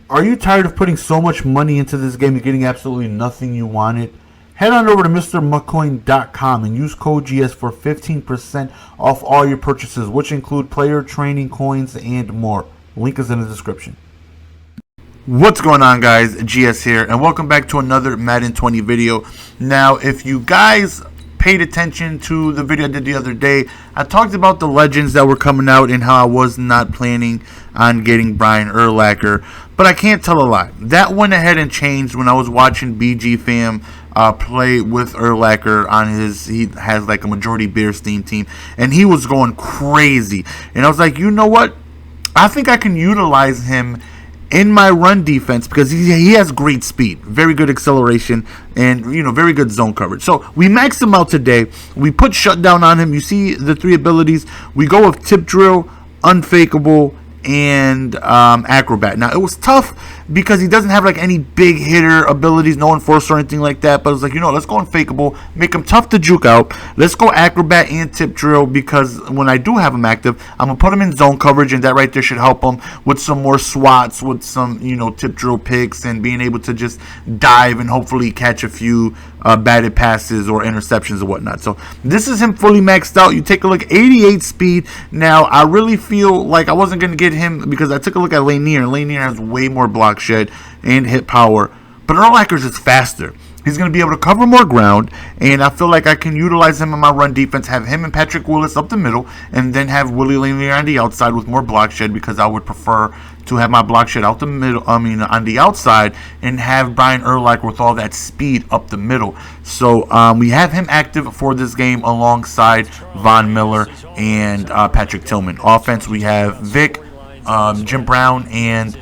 Are you tired of putting so much money into this game and getting absolutely nothing you wanted? Head on over to MrMuckCoin.com and use code GS for 15% off all your purchases, which include player training coins and more. Link is in the description. What's going on, guys? GS here, and welcome back to another Madden 20 video. Now, if you guys paid attention to the video I did the other day, I talked about the legends that were coming out and how I was not planning on getting Brian Urlacher, but I can't tell a lie. That went ahead and changed when I was watching BG Fam play with Urlacher on he has like a majority Bears team, and he was going crazy. And I was like, you know what? I think I can utilize him in my run defense because he has great speed, very good acceleration, and very good zone coverage. So we maxed him out today. We put shutdown on him. You see the three abilities. We go with tip drill, unfakeable, and acrobat. Now it was tough because he doesn't have like any big hitter abilities, no enforcer or anything like that, but it was like, let's go unfakeable, make him tough to juke out. Let's go acrobat and tip drill, because when I do have him active, I'm gonna put him in zone coverage, and that right there should help him with some more swats, with some tip drill picks, and being able to just dive and hopefully catch a few batted passes or interceptions or whatnot. So this is him fully maxed out. You take a look, 88 speed. Now I really feel like I wasn't going to get him because I took a look at Lanier. Lanier has way more block shed and hit power, but Urlacher's is faster. He's going to be able to cover more ground, and I feel like I can utilize him in my run defense, have him and Patrick Willis up the middle, and then have Willie Lanier on the outside with more block shed, because I would prefer to have my block shed out the middle, on the outside, and have Brian Urlacher with all that speed up the middle. So we have him active for this game alongside Von Miller and Patrick Tillman. Offense, we have Vic, Jim Brown, and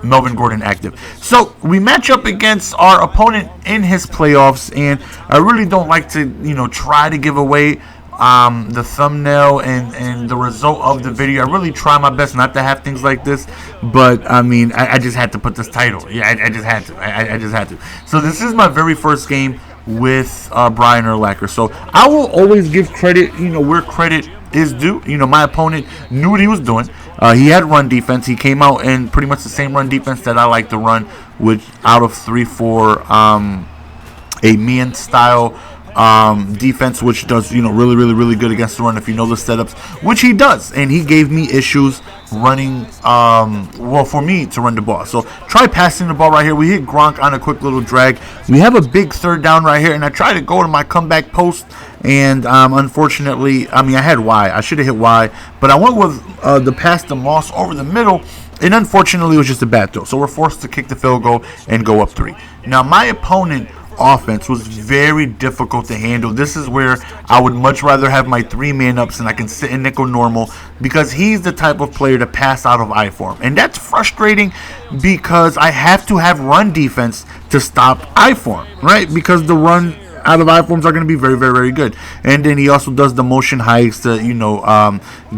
Melvin Gordon active. So we match up against our opponent in his playoffs, and I really don't like to try to give away the thumbnail and the result of the video. I really try my best not to have things like this, but I mean, I just had to put this title. Yeah, I just had to. I just had to. So this is my very first game with Brian Urlacher. So I will always give credit, where credit is due. My opponent knew what he was doing. He had run defense. He came out in pretty much the same run defense that I like to run, which out of 3-4, a man style defense, which does really good against the run if you know the setups, which he does. And he gave me issues running, for me to run the ball. So try passing the ball right here. We hit Gronk on a quick little drag. We have a big third down right here, and I try to go to my comeback post, and unfortunately, I had Y. I should have hit Y, but I went with the pass to Moss over the middle, and unfortunately it was just a bad throw. So we're forced to kick the field goal and go up 3. Now my opponent offense was very difficult to handle. This is where I would much rather have my 3-man ups and I can sit in nickel normal, because he's the type of player to pass out of I form, and that's frustrating because I have to have run defense to stop I form, right? Because the run out of I forms are going to be very good. And then he also does the motion hikes to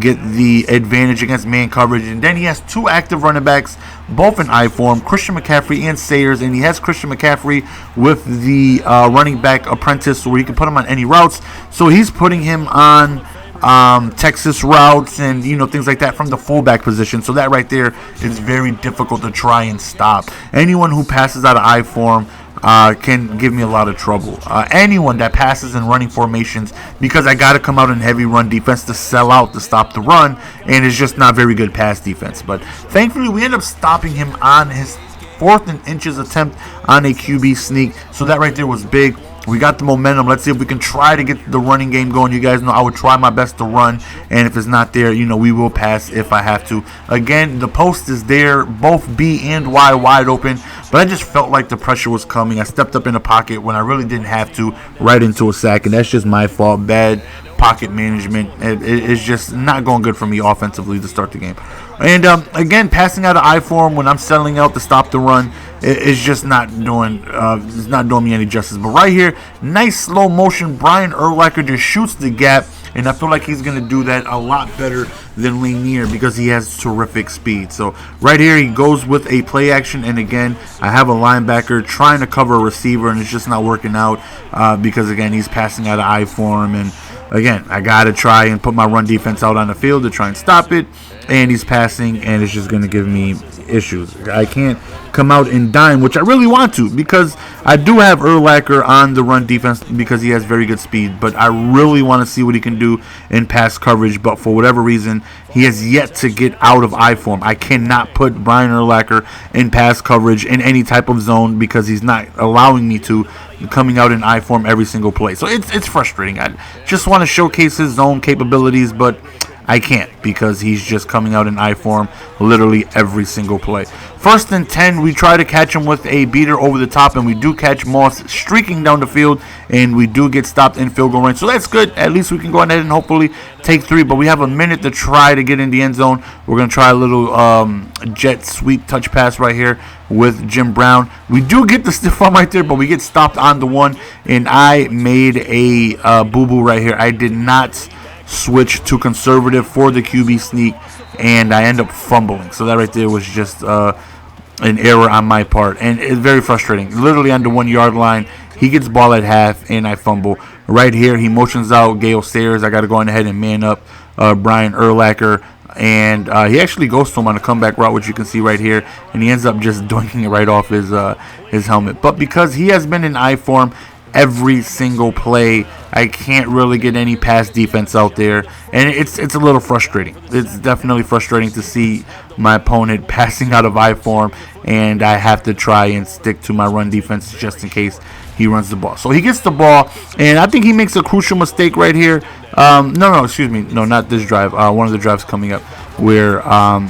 get the advantage against man coverage. And then he has 2 active running backs, both in I form, Christian McCaffrey and Sayers. And he has Christian McCaffrey with the running back apprentice, where he can put him on any routes. So he's putting him on Texas routes and things like that from the fullback position. So that right there is very difficult to try and stop. Anyone who passes out of I form can give me a lot of trouble. Anyone that passes in running formations, because I got to come out in heavy run defense to sell out to stop the run, and it's just not very good pass defense. But thankfully we end up stopping him on his 4th and inches attempt on a QB sneak. So that right there was big. We got the momentum. Let's see if we can try to get the running game going. You guys know I would try my best to run, and if it's not there, we will pass if I have to. Again, the post is there, both B and Y wide open, but I just felt like the pressure was coming. I stepped up in the pocket when I really didn't have to, right into a sack, and that's just my fault. Bad pocket management. It's just not going good for me offensively to start the game. And again, passing out of I form when I'm settling out to stop the run, it's just not doing me any justice. But right here, nice slow motion. Brian Urlacher just shoots the gap, and I feel like he's going to do that a lot better than Lanier because he has terrific speed. So right here, he goes with a play action, and again, I have a linebacker trying to cover a receiver, and it's just not working out because again, he's passing out of I form, and again, I got to try and put my run defense out on the field to try and stop it. and he's passing, and it's just going to give me issues. I can't come out and dime, which I really want to, because I do have Urlacher on the run defense because he has very good speed, but I really want to see what he can do in pass coverage, but for whatever reason, he has yet to get out of I form. I cannot put Brian Urlacher in pass coverage in any type of zone because he's not allowing me to, coming out in I form every single play. So it's frustrating. I just want to showcase his zone capabilities, but I can't because he's just coming out in I form literally every single play. 1st and 10, we try to catch him with a beater over the top, and we do catch Moss streaking down the field, and we do get stopped in field goal range. So that's good. At least we can go ahead and hopefully take 3, but we have a minute to try to get in the end zone. We're going to try a little jet sweep touch pass right here with Jim Brown. We do get the stiff arm right there, but we get stopped on the 1, and I made a boo-boo right here. I did not switch to conservative for the QB sneak, and I end up fumbling. So that right there was just an error on my part, and it's very frustrating. Literally on the 1 yard line, he gets ball at half, and I fumble. Right here, he motions out Gale Sayers. I got to go on ahead and man up Brian Urlacher, and he actually goes to him on a comeback route, which you can see right here, and he ends up just doinking it right off his helmet. But because he has been in I form every single play, I can't really get any pass defense out there, and it's a little frustrating. It's definitely frustrating to see my opponent passing out of I form, and I have to try and stick to my run defense just in case he runs the ball. So he gets the ball, and I think he makes a crucial mistake right here. No, not this drive. One of the drives coming up where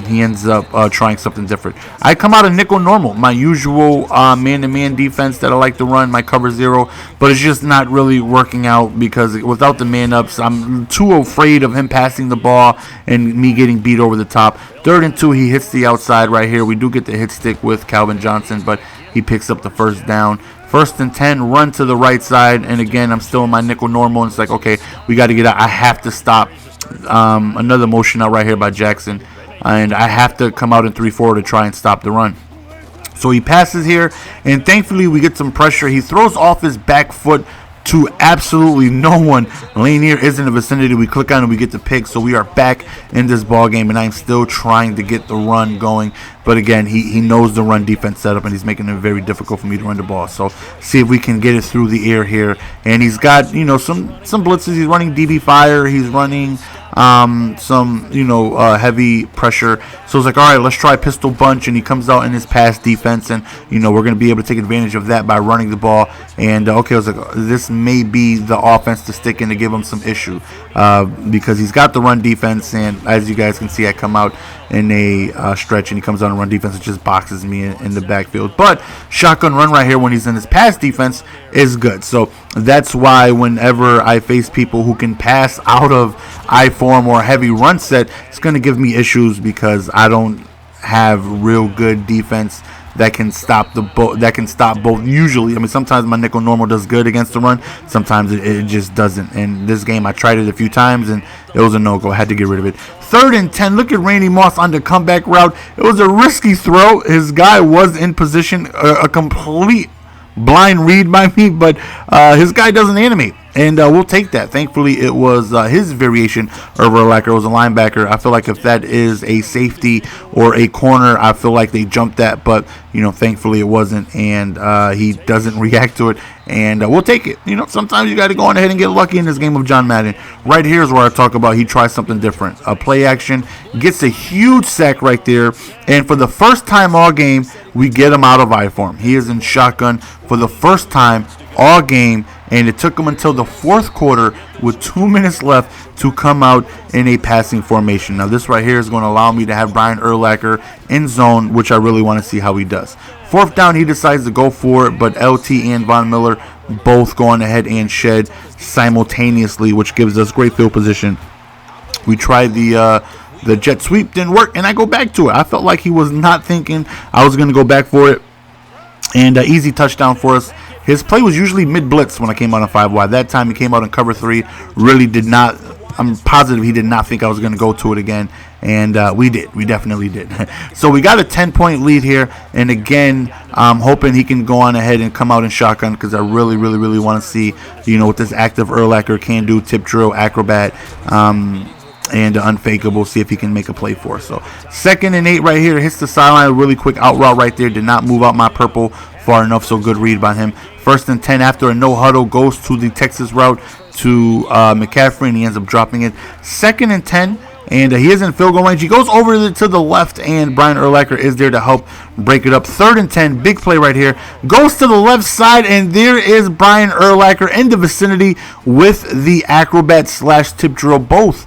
he ends up trying something different. I come out of nickel normal, my usual man-to-man defense that I like to run, my cover 0, but it's just not really working out because without the man-ups, I'm too afraid of him passing the ball and me getting beat over the top. 3rd and 2, he hits the outside right here. We do get the hit stick with Calvin Johnson, but he picks up the 1st down. 1st and 10, run to the right side, and again, I'm still in my nickel normal, and it's like, okay, we got to get out. I have to stop. Another motion out right here by Jackson, and I have to come out in 3-4 to try and stop the run. So he passes here, and thankfully we get some pressure. He throws off his back foot to absolutely no one. Lanier is in the vicinity. We click on it, we get the pick, so we are back in this ball game, and I'm still trying to get the run going. But again, he knows the run defense setup, and he's making it very difficult for me to run the ball. So see if we can get it through the air here. And he's got some blitzes. He's running DB fire. He's running some heavy pressure. So it's like, all right, let's try pistol bunch, and he comes out in his pass defense, and we're going to be able to take advantage of that by running the ball. And okay, I was like, this may be the offense to stick in to give him some issue because he's got the run defense, and as you guys can see, I come out in a stretch, and he comes on and run defense and just boxes me in the backfield. But shotgun run right here when he's in his pass defense is good. So that's why whenever I face people who can pass out of I form or a heavy run set, it's going to give me issues because I don't have real good defense that can stop both. Usually, I mean, sometimes my nickel normal does good against the run. Sometimes it just doesn't. And this game, I tried it a few times, and it was a no-go. I had to get rid of it. 3rd and 10. Look at Randy Moss on the comeback route. It was a risky throw. His guy was in position. A complete blind read by me, but his guy doesn't animate. And we'll take that. Thankfully, it was his variation of Urlacher. It was a linebacker. I feel like if that is a safety or a corner, I feel like they jumped that. But, thankfully it wasn't. And he doesn't react to it. And we'll take it. Sometimes you got to go on ahead and get lucky in this game of John Madden. Right here is where I talk about he tries something different. A play action, gets a huge sack right there. And for the first time all game, we get him out of I form. He is in shotgun for the first time all game, and it took him until the 4th quarter with 2 minutes left to come out in a passing formation. Now this right here is going to allow me to have Brian Urlacher in zone, which I really want to see how he does. 4th down, he decides to go for it, but LT and Von Miller both go on ahead and shed simultaneously, which gives us great field position. We tried the jet sweep, didn't work, and I go back to it. I felt like he was not thinking I was going to go back for it, and easy touchdown for us. His play was usually mid-blitz when I came out on 5 wide. That time he came out in cover 3. Really did not, I'm positive he did not think I was going to go to it again. And we did. We definitely did. So we got a 10-point lead here. And again, I'm hoping he can go on ahead and come out in shotgun because I really, really, really want to see, what this active Urlacher can do. Tip drill, acrobat. and unfakeable, see if he can make a play for us. So 2nd and 8 right here, hits the sideline, a really quick out route right there, did not move out my purple far enough, so good read by him. 1st and 10 after a no huddle, goes to the Texas route to McCaffrey, and he ends up dropping it. 2nd and 10, and he is in field goal range. He goes over to the left, and Brian Urlacher is there to help break it up. 3rd and 10, big play right here. Goes to the left side, and there is Brian Urlacher in the vicinity with the acrobat / tip drill, both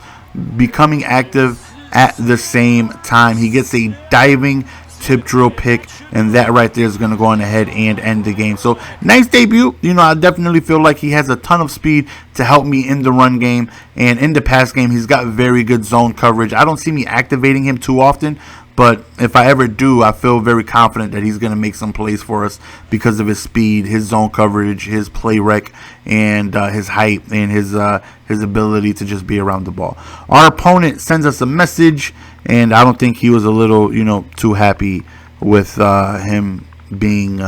becoming active at the same time. He gets a diving tip drill pick, and that right there is going to go on ahead and end the game. So nice debut. I definitely feel like he has a ton of speed to help me in the run game, and in the pass game he's got very good zone coverage. I don't see me activating him too often, but if I ever do, I feel very confident that he's going to make some plays for us because of his speed, his zone coverage, his play rec, and his height, and his ability to just be around the ball. Our opponent sends us a message, and I don't think he was a little, too happy with him being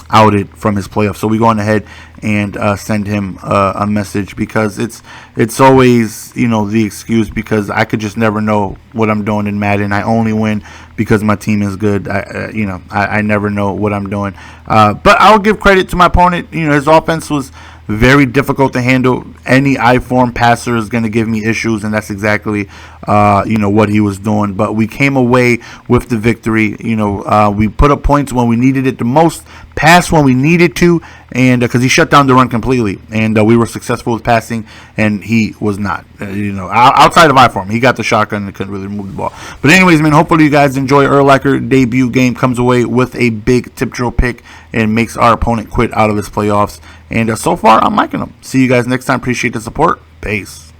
outed from his playoff. So we go on ahead and send him a message, because it's always the excuse, because I could just never know what I'm doing in Madden. I only win because my team is good. I never know what I'm doing. But I'll give credit to my opponent. His offense was very difficult to handle. Any I-form passer is going to give me issues, and that's exactly what he was doing. But we came away with the victory. We put up points when we needed it the most, passed when we needed to, and because he shut down the run completely, and we were successful with passing, and he was not. Outside of I-form, he got the shotgun and couldn't really move the ball. But anyways, man, hopefully you guys enjoy Urlacher debut game. Comes away with a big tip drill pick and makes our opponent quit out of his playoffs. And so far, I'm liking him. See you guys next time. Appreciate the support. Peace.